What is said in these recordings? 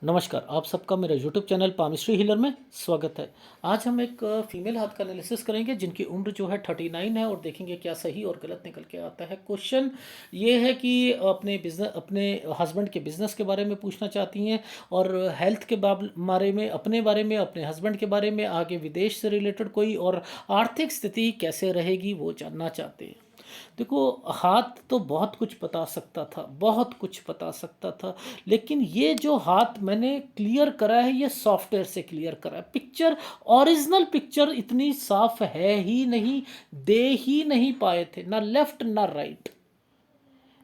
नमस्कार, आप सबका मेरे यूट्यूब चैनल पामिस्ट्री हीलर में स्वागत है। आज हम एक फीमेल हाथ का एनालिसिस करेंगे जिनकी उम्र जो है 39 है और देखेंगे क्या सही और गलत निकल के आता है। क्वेश्चन ये है कि अपने हस्बैंड के बिजनेस के बारे में पूछना चाहती हैं और हेल्थ के बारे में, अपने हस्बैंड के बारे में, आगे विदेश से रिलेटेड कोई और आर्थिक स्थिति कैसे रहेगी वो जानना चाहते हैं। देखो, हाथ तो बहुत कुछ बता सकता था, बहुत कुछ बता सकता था, लेकिन ये जो हाथ मैंने क्लियर करा है ये सॉफ्टवेयर से क्लियर करा है। पिक्चर, ओरिजिनल पिक्चर इतनी साफ है ही नहीं, दे ही नहीं पाए थे, ना लेफ्ट ना राइट।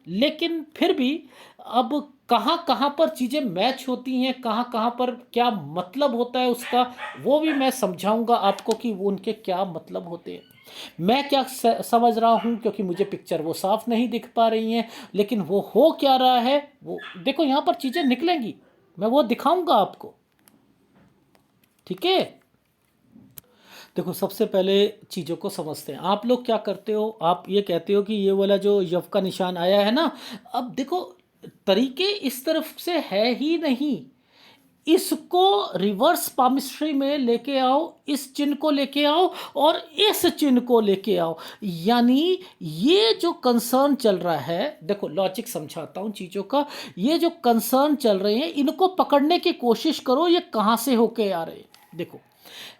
लेकिन फिर भी अब कहाँ कहाँ पर चीज़ें मैच होती हैं, कहाँ कहाँ पर क्या मतलब होता है उसका, वो भी मैं समझाऊंगा आपको कि वो उनके क्या मतलब होते हैं। मैं क्या समझ रहा हूँ, क्योंकि मुझे पिक्चर वो साफ नहीं दिख पा रही हैं, लेकिन वो हो क्या रहा है वो देखो, यहाँ पर चीज़ें निकलेंगी, मैं वो दिखाऊंगा आपको। ठीक है, देखो सबसे पहले चीज़ों को समझते हैं। आप लोग क्या करते हो, आप ये कहते हो कि ये वाला जो यव का निशान आया है ना, अब देखो तरीके इस तरफ से है ही नहीं, इसको रिवर्स पामिस्ट्री में लेके आओ, इस चिन्ह को लेके आओ और इस चिन्ह को लेके आओ। यानी ये जो कंसर्न चल रहा है, देखो लॉजिक समझाता हूं चीज़ों का, ये जो कंसर्न चल रहे हैं इनको पकड़ने की कोशिश करो, ये कहाँ से होके आ रहे हैं। देखो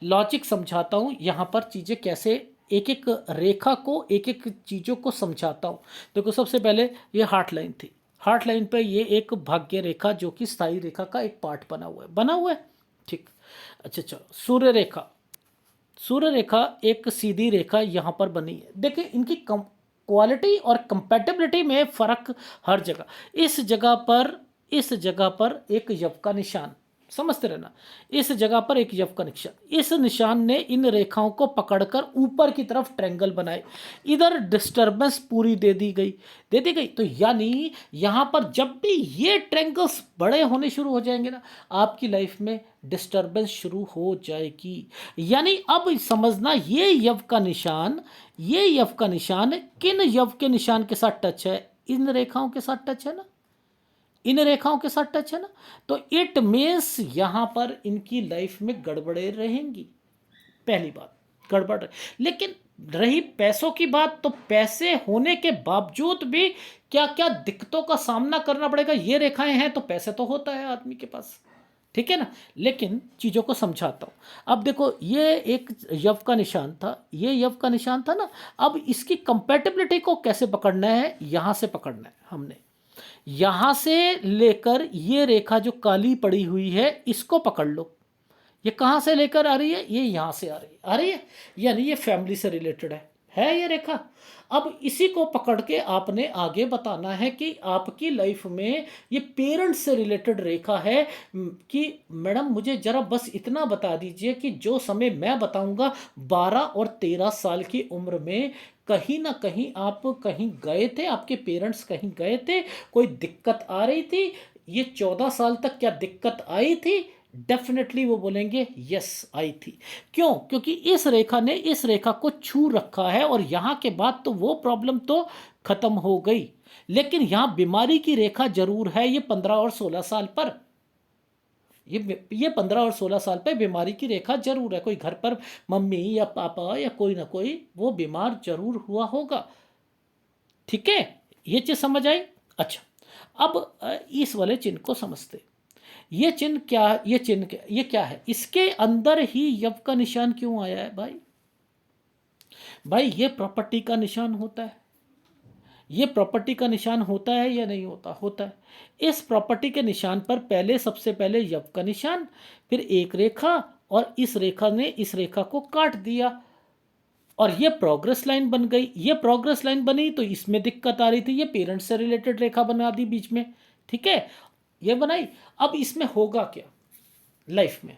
लॉजिक समझाता हूँ यहाँ पर, चीज़ें कैसे एक एक रेखा को, एक एक चीज़ों को समझाता हूँ। देखो सबसे पहले ये हार्ट लाइन थी, हार्ट लाइन पे ये एक भाग्य रेखा जो कि स्थायी रेखा का एक पार्ट बना हुआ है। ठीक, अच्छा चलो, सूर्य रेखा, सूर्य रेखा एक सीधी रेखा यहाँ पर बनी है। देखिए इनकी क्वालिटी और कंपैटिबिलिटी में फ़र्क हर जगह। इस जगह पर एक यव का निशान, समझते रहना, इस जगह पर एक यव का निशान, इस निशान ने इन रेखाओं को पकड़कर ऊपर की तरफ ट्रायंगल बनाए। इधर डिस्टरबेंस पूरी दे दी गई। तो यानी यहाँ पर जब भी ये ट्रायंगल्स बड़े होने शुरू हो जाएंगे ना, आपकी लाइफ में डिस्टरबेंस शुरू हो जाएगी। यानी अब समझना, ये यव का निशान, ये यव का निशान किन यव के निशान के साथ टच है, इन रेखाओं के साथ टच है ना, इन रेखाओं के साथ टच है ना। तो इट मीन्स यहां पर इनकी लाइफ में गड़बड़े रहेंगी। पहली बात, गड़बड़ रहे। लेकिन रही पैसों की बात, तो पैसे होने के बावजूद भी क्या क्या दिक्कतों का सामना करना पड़ेगा। ये रेखाएं हैं तो पैसे तो होता है आदमी के पास, ठीक है ना। लेकिन चीज़ों को समझाता हूं। अब देखो ये एक यव का निशान था, ये यव का निशान था ना। अब इसकी कंपैटिबिलिटी को कैसे पकड़ना है, यहां से पकड़ना है हमने। यहां से लेकर ये रेखा जो काली पड़ी हुई है इसको पकड़ लो। ये कहां से लेकर आ रही है, ये यहां से आ रही है, यानी ये फैमिली से रिलेटेड है ये रेखा। अब इसी को पकड़ के आपने आगे बताना है कि आपकी लाइफ में ये पेरेंट्स से रिलेटेड रेखा है। कि मैडम मुझे जरा बस इतना बता दीजिए कि जो समय मैं बताऊंगा 12 और 13 साल की उम्र में कहीं ना कहीं आप कहीं गए थे, आपके पेरेंट्स कहीं गए थे, कोई दिक्कत आ रही थी, ये 14 साल तक क्या दिक्कत आई थी? डेफिनेटली वो बोलेंगे यस आई थी। क्यों? क्योंकि इस रेखा ने इस रेखा को छू रखा है और यहां के बाद तो वो प्रॉब्लम तो खत्म हो गई। लेकिन यहां बीमारी की रेखा जरूर है, ये 15 और 16 साल पर, ये 15 और 16 साल पे बीमारी की रेखा जरूर है। कोई घर पर मम्मी या पापा या कोई ना कोई वो बीमार जरूर हुआ होगा। ठीक है, ये चीज समझ आई। अच्छा, अब इस वाले चिन्ह को समझते। ये चिन्ह क्या, ये क्या है, इसके अंदर ही यव का निशान क्यों आया है भाई? भाई ये प्रॉपर्टी का निशान होता है, ये प्रॉपर्टी का निशान होता है या नहीं होता? होता है। इस प्रॉपर्टी के निशान पर पहले, सबसे पहले यव का निशान, फिर एक रेखा, और इस रेखा ने इस रेखा को काट दिया और ये प्रोग्रेस लाइन बन गई। ये प्रोग्रेस लाइन बनी तो इसमें दिक्कत आ रही थी, ये पेरेंट्स से रिलेटेड रेखा बना दी बीच में। ठीक है, ये बनाई। अब इसमें होगा क्या लाइफ में,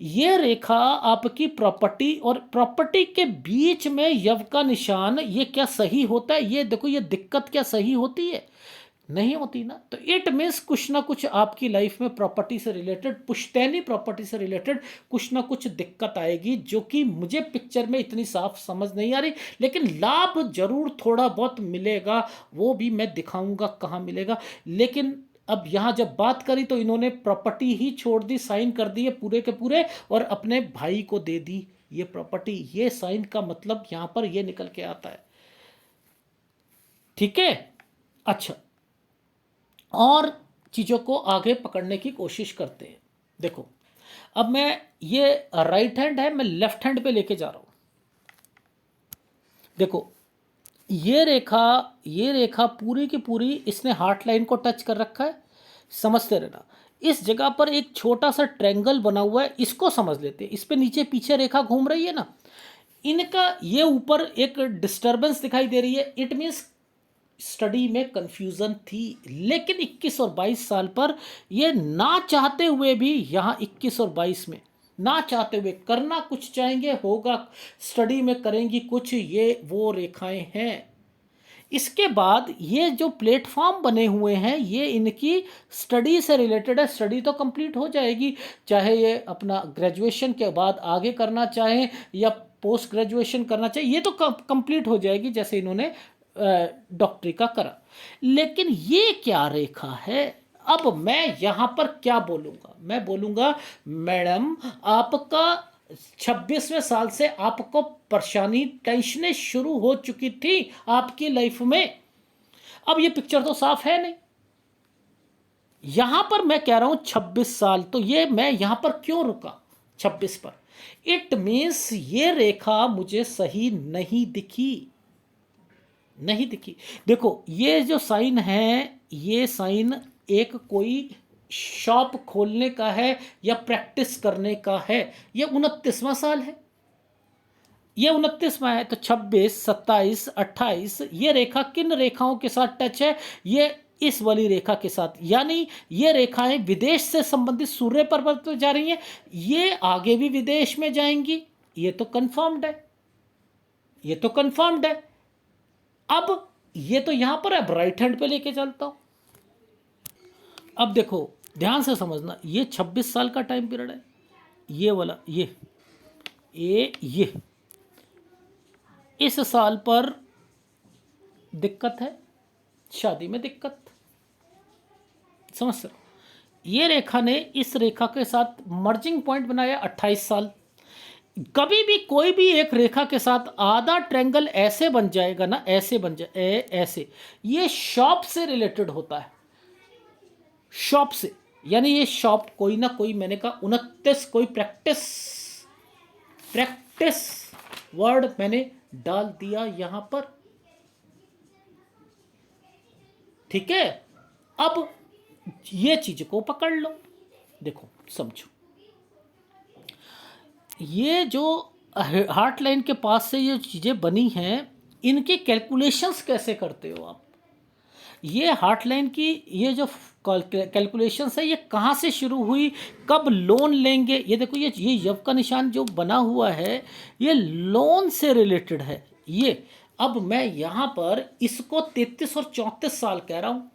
ये रेखा आपकी प्रॉपर्टी और प्रॉपर्टी के बीच में यव का निशान, ये क्या सही होता है? ये देखो, ये दिक्कत क्या सही होती है? नहीं होती ना। तो इट मीन्स कुछ ना कुछ आपकी लाइफ में प्रॉपर्टी से रिलेटेड, पुश्तैनी प्रॉपर्टी से रिलेटेड कुछ ना कुछ दिक्कत आएगी, जो कि मुझे पिक्चर में इतनी साफ समझ नहीं आ रही, लेकिन लाभ जरूर थोड़ा बहुत मिलेगा, वो भी मैं दिखाऊंगा कहाँ मिलेगा। लेकिन अब यहाँ जब बात करी तो इन्होंने प्रॉपर्टी ही छोड़ दी, साइन कर दिए पूरे के पूरे और अपने भाई को दे दी ये प्रॉपर्टी। ये साइन का मतलब यहाँ पर ये निकल के आता है। ठीक है, अच्छा, और चीज़ों को आगे पकड़ने की कोशिश करते हैं। देखो, अब मैं ये राइट हैंड है, मैं लेफ्ट हैंड पे लेके जा रहा हूँ। देखो, ये रेखा पूरी की पूरी इसने हार्ट लाइन को टच कर रखा है, समझते रहना। इस जगह पर एक छोटा सा ट्रायंगल बना हुआ है, इसको समझ लेते हैं। इस पे नीचे पीछे रेखा घूम रही है ना, इनका ये ऊपर एक डिस्टरबेंस दिखाई दे रही है। इट मीन्स स्टडी में कंफ्यूजन थी, लेकिन 21 और 22 साल पर ये ना चाहते हुए भी यहाँ 21 और 22 में ना चाहते हुए करना कुछ चाहेंगे, होगा, स्टडी में करेंगी कुछ, ये वो रेखाएं हैं। इसके बाद ये जो प्लेटफॉर्म बने हुए हैं ये इनकी स्टडी से रिलेटेड है। स्टडी तो कंप्लीट हो जाएगी, चाहे ये अपना ग्रेजुएशन के बाद आगे करना चाहें या पोस्ट ग्रेजुएशन करना चाहे, ये तो कंप्लीट हो जाएगी जैसे इन्होंने डॉक्टरी का करा। लेकिन ये क्या रेखा है? अब मैं यहाँ पर क्या बोलूँगा? मैं बोलूँगा मैडम आपका 26वें साल से आपको परेशानी, टेंशनें शुरू हो चुकी थी आपकी लाइफ में। अब ये पिक्चर तो साफ है नहीं। यहां पर मैं कह रहा हूं 26 साल, तो ये मैं यहां पर क्यों रुका 26 पर? इट मीन्स ये रेखा मुझे सही नहीं दिखी, नहीं दिखी। देखो, ये जो साइन है, ये साइन एक कोई शॉप खोलने का है या प्रैक्टिस करने का है। ये 29वां साल है, ये 29वां है, तो 26, 27, 28, ये रेखा किन रेखाओं के साथ टच है? ये इस वाली रेखा के साथ, यानी ये रेखाएं विदेश से संबंधित सूर्य पर्वत पर जा रही हैं, ये आगे भी विदेश में जाएंगी, ये तो कंफर्म्ड है, ये तो कंफर्म्ड है। अब ये तो यहां पर है, अब राइट हैंड पे लेके चलता हूं। अब देखो, ध्यान से समझना, ये 26 साल का टाइम पीरियड है, ये वाला, ये इस साल पर दिक्कत है, शादी में दिक्कत, समझ सकते हो? ये रेखा ने इस रेखा के साथ मर्जिंग पॉइंट बनाया 28 साल। कभी भी कोई भी एक रेखा के साथ आधा ट्रायंगल ऐसे बन जाएगा ना, ऐसे बन जाए, ऐसे, ये शॉप से रिलेटेड होता है, शॉप से, यानी ये शॉप कोई ना कोई, मैंने कहा 29, कोई प्रैक्टिस वर्ड मैंने डाल दिया यहां पर। ठीक है, अब ये चीज को पकड़ लो, देखो समझो, ये जो हार्ट लाइन के पास से ये चीजें बनी हैं, इनके कैलकुलेशंस कैसे करते हो आप? ये हार्ट लाइन की ये जो कैलकुलेशंस है, ये कहाँ से शुरू हुई, कब लोन लेंगे? ये देखो, ये यव का निशान जो बना हुआ है, ये लोन से रिलेटेड है ये। अब मैं यहाँ पर इसको 33 और 34 साल कह रहा हूँ,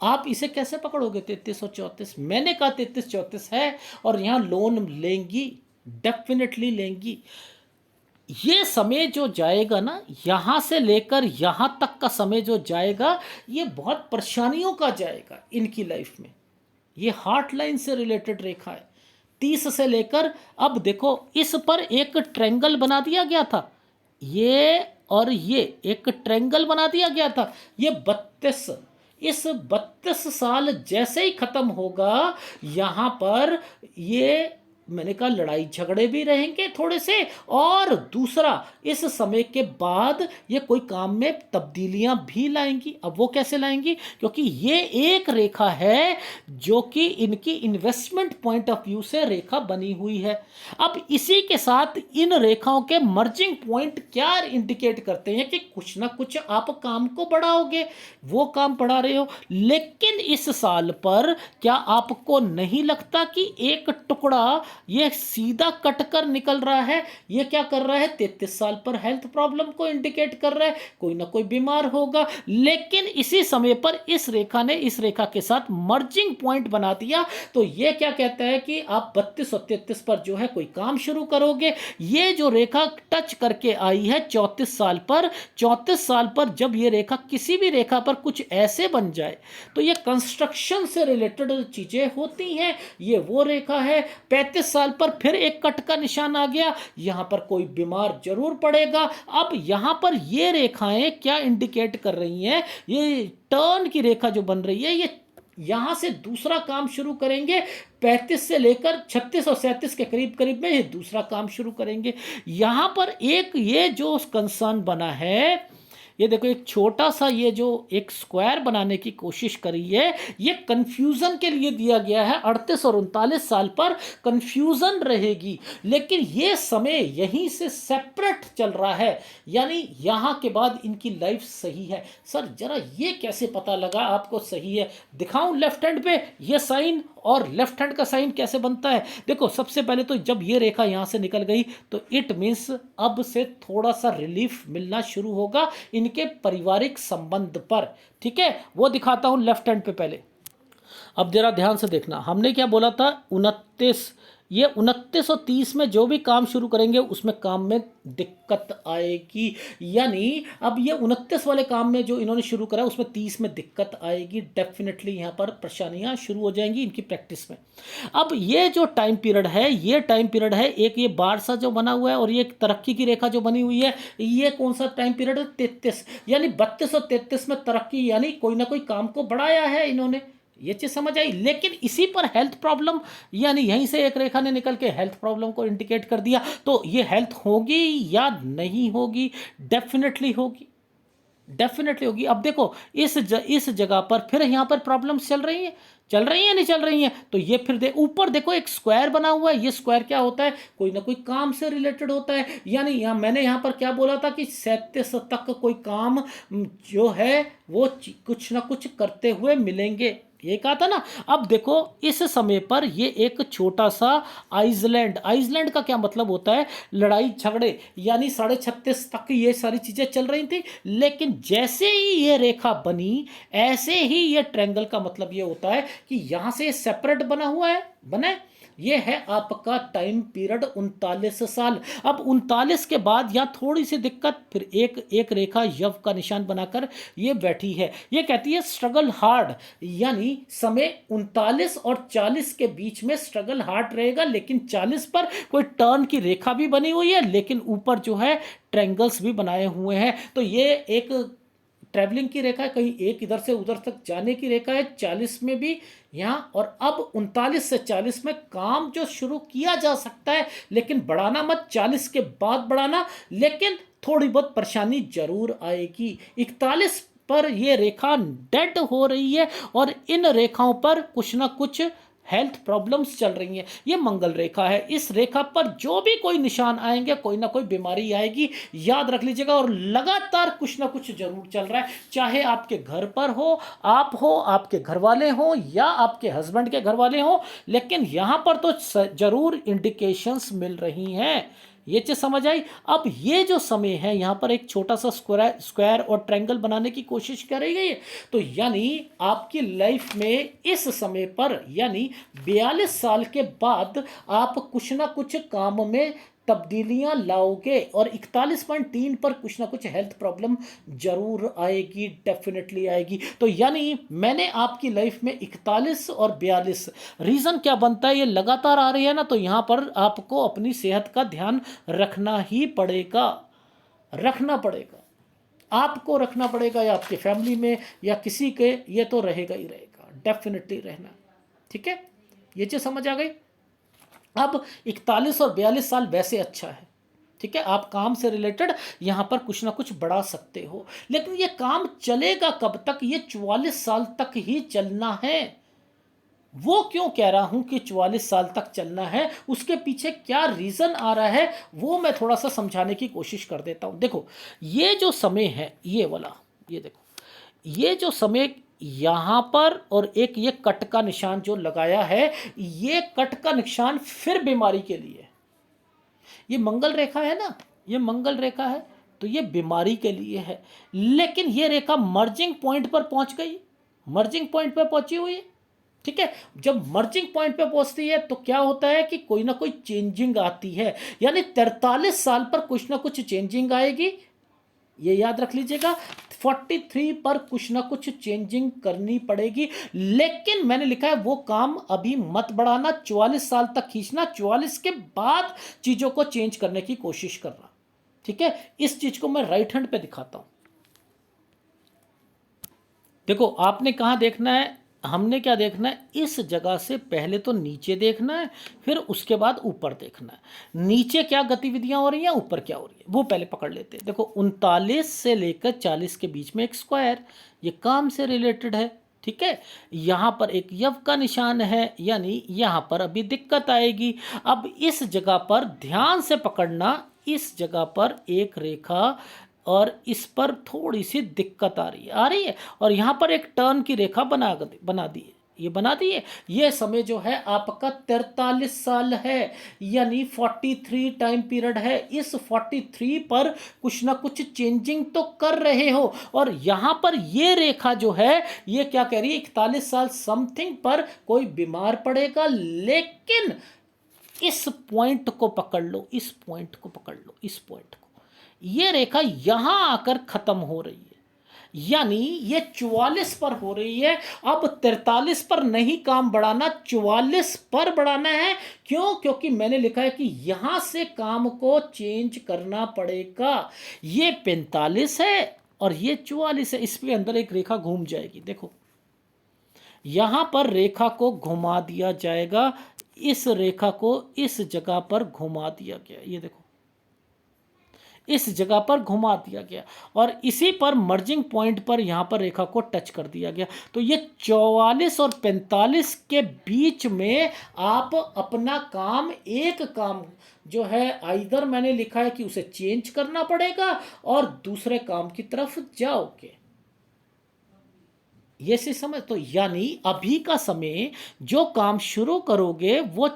आप इसे कैसे पकड़ोगे 33 और 34? मैंने कहा 33-34 है, और यहाँ लोन लेंगी, डेफिनेटली लेंगी। ये समय जो जाएगा ना, यहाँ से लेकर यहाँ तक का समय जो जाएगा, ये बहुत परेशानियों का जाएगा इनकी लाइफ में। ये हार्ट लाइन से रिलेटेड रेखा है, 30 से लेकर, अब देखो इस पर एक ट्रायंगल बना दिया गया था, ये और ये एक ट्रायंगल बना दिया गया था। ये 32, इस 32 साल जैसे ही खत्म होगा, यहाँ पर ये, मैंने कहा, लड़ाई झगड़े भी रहेंगे थोड़े से, और दूसरा इस समय के बाद ये कोई काम में तब्दीलियां भी लाएंगी। अब वो कैसे लाएंगी? क्योंकि ये एक रेखा है जो कि इनकी इन्वेस्टमेंट पॉइंट ऑफ व्यू से रेखा बनी हुई है। अब इसी के साथ इन रेखाओं के मर्जिंग पॉइंट क्या इंडिकेट करते हैं कि कुछ ना कुछ आप काम को बढ़ाओगे, वो काम बढ़ा रहे हो। लेकिन इस साल पर क्या आपको नहीं लगता कि एक टुकड़ा ये सीधा कट कर निकल रहा है। ये क्या कर रहा है, 33 साल पर हेल्थ प्रॉब्लम को इंडिकेट कर रहा है, कोई ना कोई बीमार होगा। लेकिन इसी समय पर इस रेखा ने इस रेखा के साथ मर्जिंग पॉइंट बना दिया, तो ये क्या कहता है कि आप 32 और 33 पर जो है कोई काम शुरू करोगे। ये जो रेखा टच करके आई है 34 साल पर, 34 साल पर जब ये रेखा किसी भी रेखा पर कुछ ऐसे बन जाए तो ये कंस्ट्रक्शन से रिलेटेड चीजें होती हैं। ये वो रेखा है। 35 साल पर फिर एक कट का निशान आ गया, यहां पर कोई बीमार जरूर पड़ेगा। अब यहां पर ये रेखाएं क्या इंडिकेट कर रही हैं, ये टर्न की रेखा जो बन रही है, ये यहां से दूसरा काम शुरू करेंगे। 35 से लेकर 36 और 37 के करीब करीब में ये दूसरा काम शुरू करेंगे। यहां पर एक ये जो कंसर्न बना है, ये देखो एक छोटा सा ये जो एक स्क्वायर बनाने की कोशिश करी है, ये कंफ्यूजन के लिए दिया गया है। 38 और 39 साल पर कंफ्यूजन रहेगी, लेकिन ये समय यहीं से सेपरेट चल रहा है, यानी यहां के बाद इनकी लाइफ सही है। सर जरा ये कैसे पता लगा आपको सही है? दिखाऊं लेफ्ट हैंड पे ये साइन और लेफ्ट हैंड का साइन कैसे बनता है। देखो सबसे पहले तो जब ये रेखा यहां से निकल गई तो इट मीन्स अब से थोड़ा सा रिलीफ मिलना शुरू होगा इनके पारिवारिक संबंध पर। ठीक है, वो दिखाता हूं लेफ्ट हैंड पे पहले। अब जरा ध्यान से देखना, हमने क्या बोला था, 29, ये 29 और 30 में जो भी काम शुरू करेंगे उसमें काम में दिक्कत आएगी। यानी अब ये 29 वाले काम में जो इन्होंने शुरू करा उसमें 30 में दिक्कत आएगी। डेफिनेटली यहाँ पर परेशानियाँ शुरू हो जाएंगी इनकी प्रैक्टिस में। अब ये जो टाइम पीरियड है, ये टाइम पीरियड है, एक ये बार सा जो बना हुआ है और ये एक तरक्की की रेखा जो बनी हुई है, ये कौन सा टाइम पीरियड है, 33। यानी 32 और 33 में तरक्की, यानी कोई ना कोई काम को बढ़ाया है इन्होंने, ये चीज समझ आई। लेकिन इसी पर हेल्थ प्रॉब्लम, यानी यहीं से एक रेखा ने निकल के हेल्थ प्रॉब्लम को इंडिकेट कर दिया, तो ये हेल्थ होगी या नहीं होगी? डेफिनेटली होगी, डेफिनेटली होगी। अब देखो इस जगह पर फिर यहाँ पर प्रॉब्लम्स चल रही हैं, चल रही हैं नहीं चल रही हैं, तो ये फिर ऊपर देखो एक स्क्वायर बना हुआ है। ये स्क्वायर क्या होता है, कोई ना कोई काम से रिलेटेड होता है। यानी यहाँ मैंने यहाँ पर क्या बोला था कि 37 तक कोई काम जो है वो कुछ ना कुछ करते हुए मिलेंगे, ये कहा था ना। अब देखो इस समय पर ये एक छोटा सा आइसलैंड, आइसलैंड का क्या मतलब होता है, लड़ाई झगड़े, यानी 36.5 तक ये सारी चीजें चल रही थी। लेकिन जैसे ही ये रेखा बनी ऐसे ही ये ट्रायंगल का मतलब ये होता है कि यहां से सेपरेट बना हुआ है, बने, ये है आपका टाइम पीरियड 39 साल। अब 39 के बाद यहाँ थोड़ी सी दिक्कत, फिर एक रेखा यव का निशान बनाकर ये बैठी है। ये कहती है स्ट्रगल हार्ड, यानी समय 39 और 40 के बीच में स्ट्रगल हार्ड रहेगा। लेकिन 40 पर कोई टर्न की रेखा भी बनी हुई है, लेकिन ऊपर जो है ट्रायंगल्स भी बनाए हुए हैं। तो ये एक ट्रैवलिंग की रेखा है, कहीं एक इधर से उधर तक जाने की रेखा है 40 में भी यहाँ। और अब 39 से 40 में काम जो शुरू किया जा सकता है, लेकिन बढ़ाना मत, 40 के बाद बढ़ाना, लेकिन थोड़ी बहुत परेशानी जरूर आएगी। 41 पर यह रेखा डेड हो रही है और इन रेखाओं पर कुछ ना कुछ हेल्थ प्रॉब्लम्स चल रही हैं। ये मंगल रेखा है, इस रेखा पर जो भी कोई निशान आएंगे कोई ना कोई बीमारी आएगी, याद रख लीजिएगा। और लगातार कुछ ना कुछ जरूर चल रहा है, चाहे आपके घर पर हो, आप हो, आपके घर वाले हो या आपके हस्बैंड के घर वाले हो, लेकिन यहां पर तो जरूर इंडिकेशंस मिल रही हैं। ये चीज समझ आई। अब ये जो समय है यहाँ पर एक छोटा सा स्क्वायर और ट्रायंगल बनाने की कोशिश करी गई है, तो यानी आपकी लाइफ में इस समय पर, यानी 42 साल के बाद आप कुछ ना कुछ काम में तब्दीलियां लाओगे। और 41.3 पर कुछ ना कुछ हेल्थ प्रॉब्लम जरूर आएगी, डेफिनेटली आएगी। तो यानी मैंने आपकी लाइफ में 41 और 42 रीजन क्या बनता है, ये लगातार आ रही है ना, तो यहां पर आपको अपनी सेहत का ध्यान रखना ही पड़ेगा, रखना पड़ेगा, आपको रखना पड़ेगा, या आपके फैमिली में या किसी के, ये तो रहेगा ही रहेगा, डेफिनेटली रहना। ठीक है, ये चीज समझ आ गई। अब 41 और 42 साल वैसे अच्छा है, ठीक है, आप काम से रिलेटेड यहां पर कुछ ना कुछ बढ़ा सकते हो। लेकिन ये काम चलेगा कब तक, ये 44 साल तक ही चलना है। वो क्यों कह रहा हूं कि 44 साल तक चलना है, उसके पीछे क्या रीजन आ रहा है वो मैं थोड़ा सा समझाने की कोशिश कर देता हूं। देखो ये जो समय है, ये वाला, ये देखो, ये जो समय यहाँ पर और एक ये कट का निशान जो लगाया है, ये कट का निशान फिर बीमारी के लिए है। ये मंगल रेखा है ना, ये मंगल रेखा है, तो ये बीमारी के लिए है। लेकिन ये रेखा मर्जिंग पॉइंट पर पहुंच गई, मर्जिंग पॉइंट पर पहुंची हुई है। ठीक है, जब मर्जिंग पॉइंट पे पहुंचती है तो क्या होता है कि कोई ना कोई चेंजिंग आती है, यानी 43 साल पर कुछ ना कुछ चेंजिंग आएगी। ये याद रख लीजिएगा, 43 पर कुछ ना कुछ चेंजिंग करनी पड़ेगी। लेकिन मैंने लिखा है वो काम अभी मत बढ़ाना, 44 साल तक खींचना, 44 के बाद चीजों को चेंज करने की कोशिश करना। ठीक है, इस चीज को मैं राइट हैंड पे दिखाता हूं। देखो आपने कहां देखना है, हमने क्या देखना है, इस जगह से पहले तो नीचे देखना है, फिर उसके बाद ऊपर देखना है। नीचे क्या गतिविधियां हो रही हैं, ऊपर क्या हो रही है, वो पहले पकड़ लेते हैं। देखो 39 से लेकर 40 के बीच में एक स्क्वायर, ये काम से रिलेटेड है। ठीक है, यहाँ पर एक यव का निशान है, यानी यहाँ पर अभी दिक्कत आएगी। अब इस जगह पर ध्यान से पकड़ना, इस जगह पर एक रेखा और इस पर थोड़ी सी दिक्कत आ रही है और यहाँ पर एक टर्न की रेखा बना दी है, ये बना दी है। ये समय जो है आपका 43 साल है, यानी 43 टाइम पीरियड है। इस 43 पर कुछ ना कुछ चेंजिंग तो कर रहे हो, और यहाँ पर ये रेखा जो है ये क्या कह रही है, 41 साल समथिंग पर कोई बीमार पड़ेगा। लेकिन इस पॉइंट को पकड़ लो, इस पॉइंट को पकड़ लो, इस पॉइंट को, ये रेखा यहां आकर खत्म हो रही है, यानी ये 44 पर हो रही है। अब 43 पर नहीं काम बढ़ाना, 44 पर बढ़ाना है। क्यों? क्योंकि मैंने लिखा है कि यहां से काम को चेंज करना पड़ेगा। ये 45 है और ये 44 है, इसके अंदर एक रेखा घूम जाएगी। देखो यहां पर रेखा को घुमा दिया जाएगा, इस रेखा को इस जगह पर घुमा दिया गया, ये देखो इस जगह पर घुमा दिया गया, और इसी पर मर्जिंग पॉइंट पर यहां पर रेखा को टच कर दिया गया। तो ये 44 और 45 के बीच में आप अपना काम, एक काम जो है आइदर मैंने लिखा है कि उसे चेंज करना पड़ेगा और दूसरे काम की तरफ जाओगे। ये सी समझ, तो यानी अभी का समय जो काम शुरू करोगे वो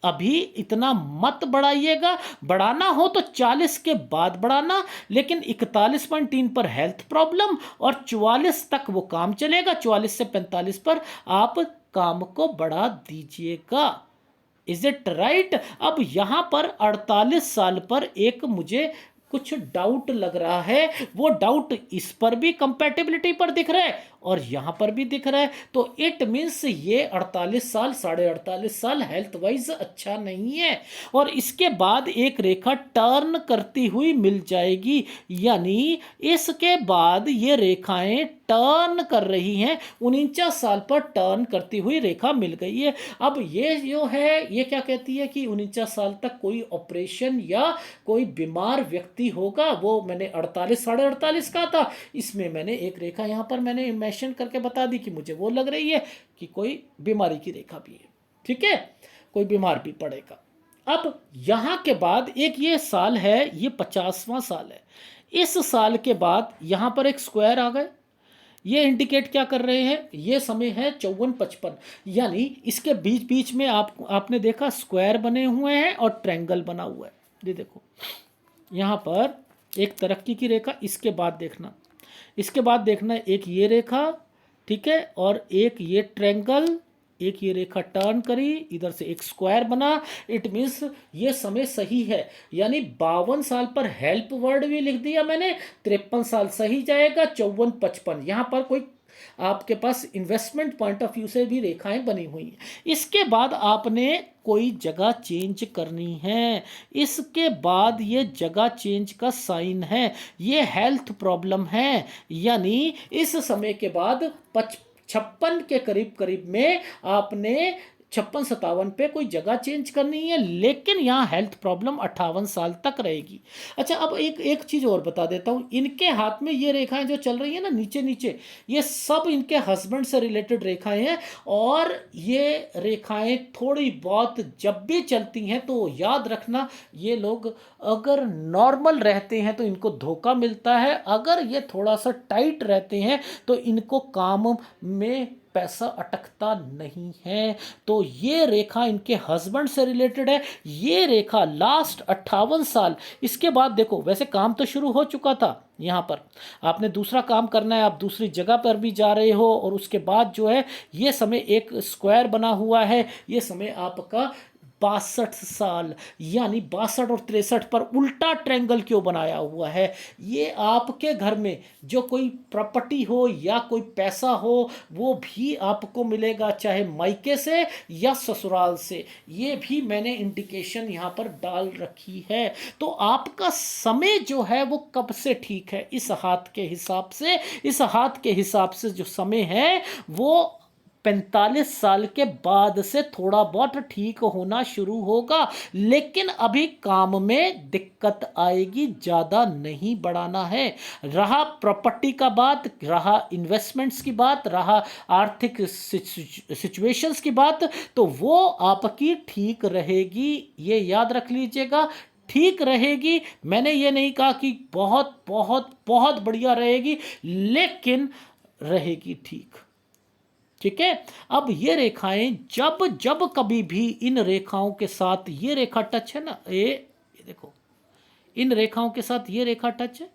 अभी इतना मत बढ़ाइएगा, बढ़ाना हो तो 40 के बाद बढ़ाना। लेकिन 41.3 पर हेल्थ प्रॉब्लम और 44 तक वो काम चलेगा, 44 से 45 पर आप काम को बढ़ा दीजिएगा। Is it right? अब यहां पर 48 साल पर एक मुझे कुछ डाउट लग रहा है, वो डाउट इस पर भी कंपैटिबिलिटी पर दिख रहा है और यहां पर भी दिख रहा है। तो इट मीन्स ये 48 साल, 48.5 साल हेल्थ वाइज अच्छा नहीं है। और इसके बाद एक रेखा टर्न करती हुई मिल जाएगी, यानी इसके बाद ये रेखाएं टर्न कर रही हैं, 49 साल पर टर्न करती हुई रेखा मिल गई है। अब ये जो है ये क्या कहती है कि 49 साल तक कोई ऑपरेशन या कोई बीमार व्यक्ति होगा। वो मैंने 48 48.5 कहा था, इसमें मैंने एक रेखा यहाँ पर मैंने मेंशन करके बता दी कि मुझे वो लग रही है कि कोई बीमारी की रेखा भी है। ठीक है, कोई बीमार भी पड़ेगा। अब यहां के बाद एक ये साल है, ये 50वां साल है। इस साल के बाद यहां पर एक स्क्वायर आ गए, ये इंडिकेट क्या कर रहे हैं, ये समय है 54-55, यानी इसके बीच बीच में आपने देखा स्क्वायर बने हुए हैं और ट्रायंगल बना हुआ है। ये देखो यहाँ पर एक तरक्की की रेखा, इसके बाद देखना, इसके बाद देखना एक ये रेखा, ठीक है, और एक ये ट्रायंगल, एक ये रेखा टर्न करी, इधर से एक स्क्वायर बना। इट मीन्स ये समय सही है, यानी 52 साल पर हेल्प वर्ड भी लिख दिया मैंने, 53 साल सही जाएगा, 54-55 यहाँ पर कोई आपके पास इन्वेस्टमेंट पॉइंट ऑफ व्यू से भी रेखाएं बनी हुई हैं। इसके बाद आपने कोई जगह चेंज करनी है, इसके बाद ये जगह चेंज का साइन है, ये हेल्थ प्रॉब्लम है, यानी इस समय के बाद 56 के करीब करीब में आपने 56-57 पे कोई जगह चेंज करनी है, लेकिन यहाँ हेल्थ प्रॉब्लम 58 साल तक रहेगी। अच्छा, अब एक एक चीज़ और बता देता हूँ, इनके हाथ में ये रेखाएं जो चल रही है ना नीचे नीचे, ये सब इनके हस्बैंड से रिलेटेड रेखाएं हैं। और ये रेखाएं थोड़ी बहुत जब भी चलती हैं तो याद रखना, ये लोग अगर नॉर्मल रहते हैं तो इनको धोखा मिलता है, अगर ये थोड़ा सा टाइट रहते हैं तो इनको काम में पैसा अटकता नहीं है। तो ये रेखा इनके हस्बैंड से रिलेटेड है, ये रेखा लास्ट 58 साल। इसके बाद देखो, वैसे काम तो शुरू हो चुका था, यहाँ पर आपने दूसरा काम करना है, आप दूसरी जगह पर भी जा रहे हो, और उसके बाद जो है ये समय एक स्क्वायर बना हुआ है, ये समय आपका 62 साल, यानी 62 और 63 पर उल्टा ट्रायंगल क्यों बनाया हुआ है? ये आपके घर में जो कोई प्रॉपर्टी हो या कोई पैसा हो वो भी आपको मिलेगा, चाहे मायके से या ससुराल से। ये भी मैंने इंडिकेशन यहाँ पर डाल रखी है। तो आपका समय जो है वो कब से ठीक है, इस हाथ के हिसाब से, इस हाथ के हिसाब से जो समय है वो 45 साल के बाद से थोड़ा बहुत ठीक होना शुरू होगा। लेकिन अभी काम में दिक्कत आएगी, ज़्यादा नहीं बढ़ाना है। रहा प्रॉपर्टी का बात, रहा इन्वेस्टमेंट्स की बात, रहा आर्थिक सिचुएशंस की बात, तो वो आपकी ठीक रहेगी, ये याद रख लीजिएगा। ठीक रहेगी, मैंने ये नहीं कहा कि बहुत बहुत बहुत बढ़िया रहेगी, लेकिन रहेगी ठीक। ठीक है। अब ये रेखाएं जब जब कभी भी इन रेखाओं के साथ ये रेखा टच है ना, ये देखो, इन रेखाओं के साथ ये रेखा टच है,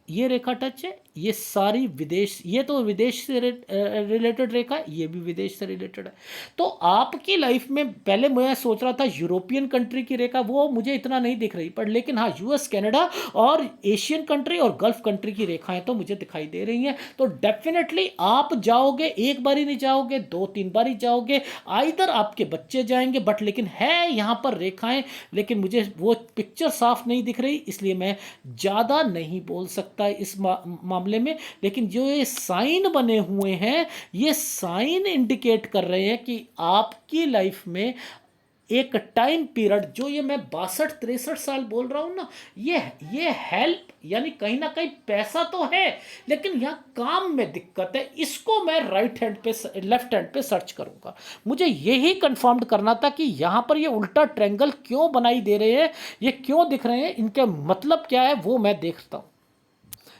ये रेखा टच है, ये सारी विदेश, ये तो विदेश से रिलेटेड रेखा है, ये भी विदेश से रिलेटेड है। तो आपकी लाइफ में पहले मैं सोच रहा था यूरोपियन कंट्री की रेखा, वो मुझे इतना नहीं दिख रही, पर लेकिन हाँ यूएस, कनाडा और एशियन कंट्री और गल्फ कंट्री की रेखाएं तो मुझे दिखाई दे रही हैं। तो डेफिनेटली आप जाओगे, एक बार ही नहीं जाओगे, 2-3 बार ही जाओगे, आइदर आपके बच्चे जाएंगे, बट लेकिन है यहाँ पर रेखाएं, लेकिन मुझे वो पिक्चर साफ नहीं दिख रही, इसलिए मैं ज़्यादा नहीं बोल सकता इस मामले में। लेकिन जो ये साइन बने हुए हैं, ये साइन इंडिकेट कर रहे हैं कि आपकी लाइफ में एक टाइम पीरियड, जो ये मैं 62-63 साल बोल रहा हूं ना, ये हेल्प, यानी कहीं ना कहीं पैसा तो है, लेकिन यहां काम में दिक्कत है। इसको मैं राइट हैंड पे, लेफ्ट हैंड पे सर्च करूंगा। मुझे यही कंफर्म करना था कि यहां पर ये उल्टा ट्रायंगल क्यों बनाई दे रहे हैं, ये क्यों दिख रहे हैं, इनके मतलब क्या है, वो मैं देखता हूं।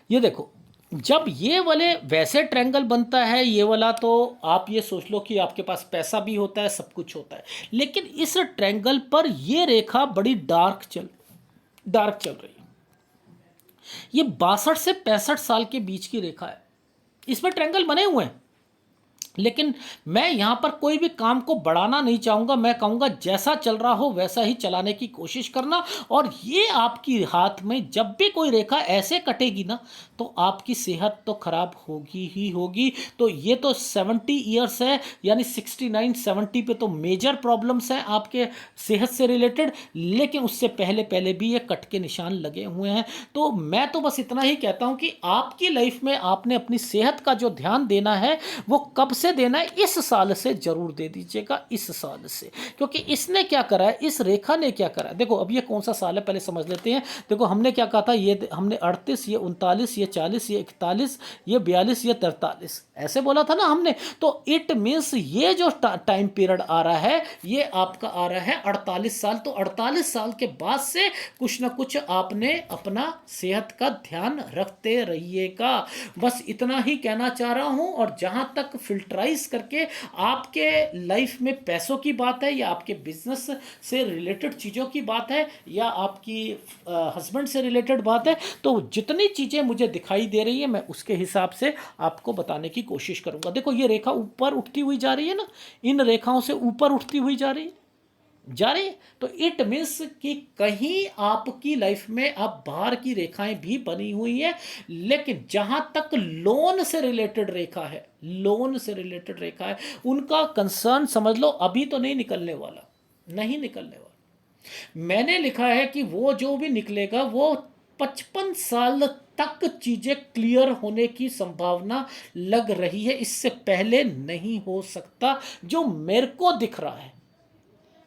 ये देखो, जब ये वाले वैसे ट्रायंगल बनता है, ये वाला, तो आप ये सोच लो कि आपके पास पैसा भी होता है, सब कुछ होता है। लेकिन इस ट्रायंगल पर ये रेखा बड़ी डार्क चल रही है। ये 62 से 65 साल के बीच की रेखा है, इसमें ट्रायंगल बने हुए हैं, लेकिन मैं यहाँ पर कोई भी काम को बढ़ाना नहीं चाहूँगा। मैं कहूँगा जैसा चल रहा हो वैसा ही चलाने की कोशिश करना। और ये आपकी हाथ में जब भी कोई रेखा ऐसे कटेगी ना, तो आपकी सेहत तो खराब होगी ही होगी। तो ये तो 70 ईयर्स है, यानी 69-70 पे तो मेजर प्रॉब्लम्स हैं आपके सेहत से रिलेटेड, लेकिन उससे पहले पहले भी ये कट के निशान लगे हुए हैं। तो मैं तो बस इतना ही कहता हूँ कि आपकी लाइफ में आपने अपनी सेहत का जो ध्यान देना है वो कब से देना है, इस साल से जरूर दे दीजिएगा, इस साल से। क्योंकि इसने क्या करा है, इस रेखा ने क्या करा है, देखो अब ये कौन सा साल है पहले समझ लेते हैं। देखो हमने क्या कहा था, ये हमने 38, ये 39, ये 40, ये 41, ये 42, ये 43 ऐसे बोला था ना हमने। तो इट मीन्स ये जो टाइम पीरियड आ रहा है, ये आपका आ रहा है 48 साल। तो 48 साल के बाद से कुछ ना कुछ आपने अपना सेहत का ध्यान रखते रहिएगा। बस इतना ही कहना चाह रहा हूं। और जहां तक फिल्टराइज करके आपके लाइफ में पैसों की बात है, या आपके बिजनेस से रिलेटेड चीज़ों की बात है, या आपकी हस्बैंड से रिलेटेड बात है, तो जितनी चीज़ें मुझे दिखाई दे रही है मैं उसके हिसाब से आपको बताने की कोशिश करूंगा। देखो ये रेखा ऊपर उठती हुई जा रही है ना, इन रेखाओं से ऊपर उठती हुई जा रही है, तो इट मीन्स कि कहीं आपकी लाइफ में अब बाहर की रेखाएं भी बनी हुई हैं। लेकिन जहां तक लोन से रिलेटेड रेखा है, लोन से रिलेटेड रेखा है, उनका कंसर्न समझ लो अभी तो नहीं निकलने वाला, नहीं निकलने वाला। मैंने लिखा है कि वो जो भी निकलेगा वो 55 साल तक चीजें क्लियर होने की संभावना लग रही है, इससे पहले नहीं हो सकता जो मेरे को दिख रहा है।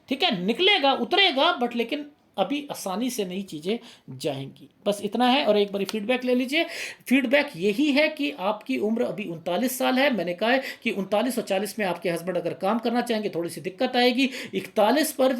ठीक है, निकलेगा उतरेगा बट लेकिन अभी आसानी से नई चीज़ें जाएंगी। बस इतना है। और एक बारी फीडबैक ले लीजिए। फीडबैक यही है कि आपकी उम्र अभी 39 साल है। मैंने कहा है कि 39 और 40 में आपके हस्बैंड अगर काम करना चाहेंगे थोड़ी सी दिक्कत आएगी। 41 पर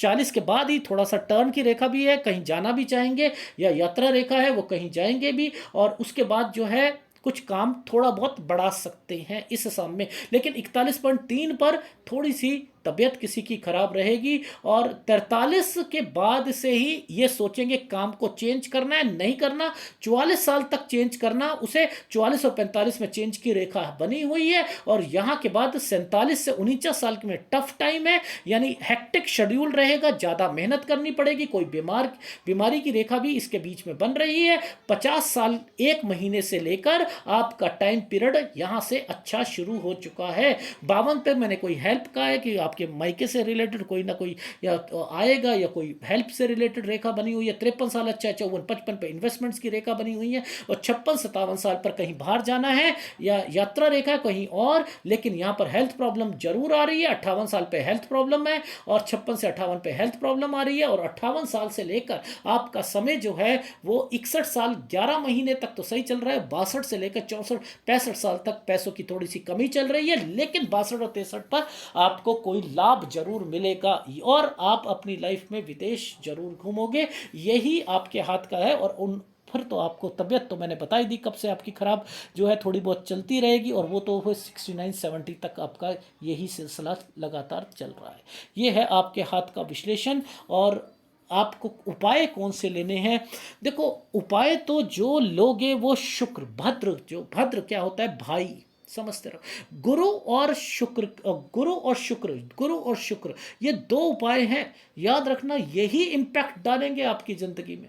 40 के बाद ही थोड़ा सा टर्न की रेखा भी है, कहीं जाना भी चाहेंगे, या यात्रा रेखा है वो कहीं जाएंगे भी। और उसके बाद जो है कुछ काम थोड़ा बहुत बढ़ा सकते हैं इस साल में। लेकिन 41.3 पर थोड़ी सी तबीयत किसी की खराब रहेगी। और 43 के बाद से ही ये सोचेंगे काम को चेंज करना है नहीं करना। 44 साल तक चेंज करना, उसे 44 और 45 में चेंज की रेखा बनी हुई है। और यहाँ के बाद 47 से 49 साल में टफ टाइम है, यानी हेक्टिक शेड्यूल रहेगा, ज़्यादा मेहनत करनी पड़ेगी। कोई बीमारी की रेखा भी इसके बीच में बन रही है। 50 साल 1 महीने से लेकर आपका टाइम पीरियड यहाँ से अच्छा शुरू हो चुका है। 52 पे मैंने कोई हेल्प का है कि आपके मायके से रिलेटेड कोई ना कोई या तो आएगा, या कोई हेल्प से रिलेटेड रेखा बनी हुई है। 53 साल अच्छा है। 54 55 पे इन्वेस्टमेंट्स की रेखा बनी हुई है। और 56 57 साल पर कहीं बाहर जाना है या यात्रा रेखा कहीं और, लेकिन यहाँ पर हेल्थ प्रॉब्लम जरूर आ रही है। 58 साल पे हेल्थ प्रॉब्लम है और 56 से 58 पे हेल्थ प्रॉब्लम आ रही है। और 58 साल से लेकर आपका समय जो है वो 61 साल 11 महीने तक तो सही चल रहा है। 62 से लेकर 64 65 साल तक पैसों की थोड़ी सी कमी चल रही है, लेकिन 62 और 63 पर आपको कोई लाभ जरूर मिलेगा और आप अपनी लाइफ में विदेश जरूर घूमोगे। यही आपके हाथ का है। और उन फिर तो आपको तबीयत तो मैंने बता ही दी कब से आपकी खराब जो है थोड़ी बहुत चलती रहेगी, और वो तो 69-70 तक आपका यही सिलसिला लगातार चल रहा है। ये है आपके हाथ का विश्लेषण। और आपको उपाय कौन से लेने हैं? देखो, उपाय तो जो लोगे वो शुक्र भद्र, जो भद्र क्या होता है भाई, समझते रहो। गुरु और शुक्र, गुरु और शुक्र ये दो उपाय हैं। याद रखना, यही इंपैक्ट डालेंगे आपकी जिंदगी में,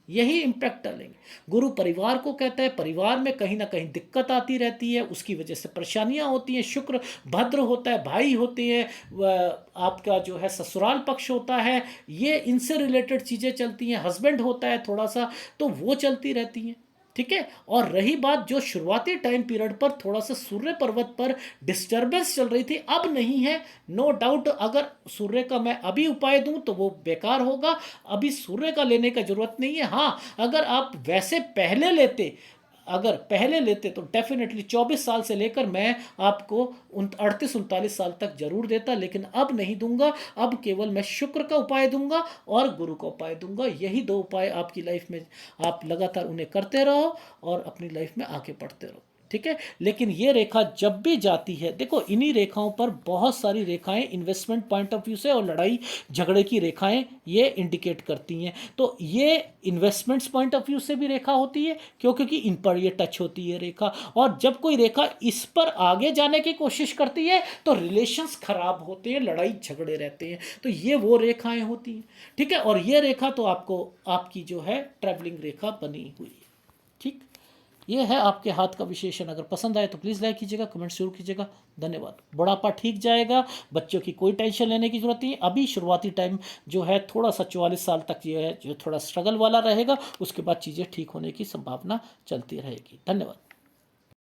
यही इंपैक्ट डालेंगे। गुरु परिवार को कहता है, परिवार में कहीं ना कहीं दिक्कत आती रहती है, उसकी वजह से परेशानियां होती हैं। शुक्र भद्र होता है, भाई होते हैं, आपका जो है ससुराल पक्ष होता है, ये इनसे रिलेटेड चीज़ें चलती हैं। हस्बैंड होता है थोड़ा सा, तो वो चलती रहती हैं। ठीक है। और रही बात जो शुरुआती टाइम पीरियड पर थोड़ा सा सूर्य पर्वत पर डिस्टरबेंस चल रही थी, अब नहीं है, नो डाउट। अगर सूर्य का मैं अभी उपाय दूं तो वो बेकार होगा, अभी सूर्य का लेने का जरूरत नहीं है। हाँ, अगर आप वैसे पहले लेते तो डेफिनेटली 24 साल से लेकर मैं आपको 38-39 साल तक जरूर देता, लेकिन अब नहीं दूंगा। अब केवल मैं शुक्र का उपाय दूंगा और गुरु का उपाय दूंगा। यही दो उपाय आपकी लाइफ में आप लगातार उन्हें करते रहो और अपनी लाइफ में आगे बढ़ते रहो। ठीक है। लेकिन ये रेखा जब भी जाती है, देखो इन्हीं रेखाओं पर बहुत सारी रेखाएं इन्वेस्टमेंट पॉइंट ऑफ व्यू से और लड़ाई झगड़े की रेखाएं ये इंडिकेट करती हैं। तो ये इन्वेस्टमेंट्स पॉइंट ऑफ व्यू से भी रेखा होती है, क्योंकि इन पर ये टच होती है रेखा। और जब कोई रेखा इस पर आगे जाने की कोशिश करती है तो रिलेशंस खराब होते हैं, लड़ाई झगड़े रहते हैं। तो ये वो रेखाएं होती हैं। ठीक है। और ये रेखा तो आपको आपकी जो है ट्रैवलिंग रेखा बनी हुई है। ठीक, ये है आपके हाथ का विशेषण। अगर पसंद आए तो प्लीज़ लाइक कीजिएगा, कमेंट जरूर कीजिएगा। धन्यवाद। बुढ़ापा ठीक जाएगा, बच्चों की कोई टेंशन लेने की जरूरत नहीं। अभी शुरुआती टाइम जो है थोड़ा सा 44 साल तक ये है जो थोड़ा स्ट्रगल वाला रहेगा, उसके बाद चीज़ें ठीक होने की संभावना चलती रहेगी। धन्यवाद।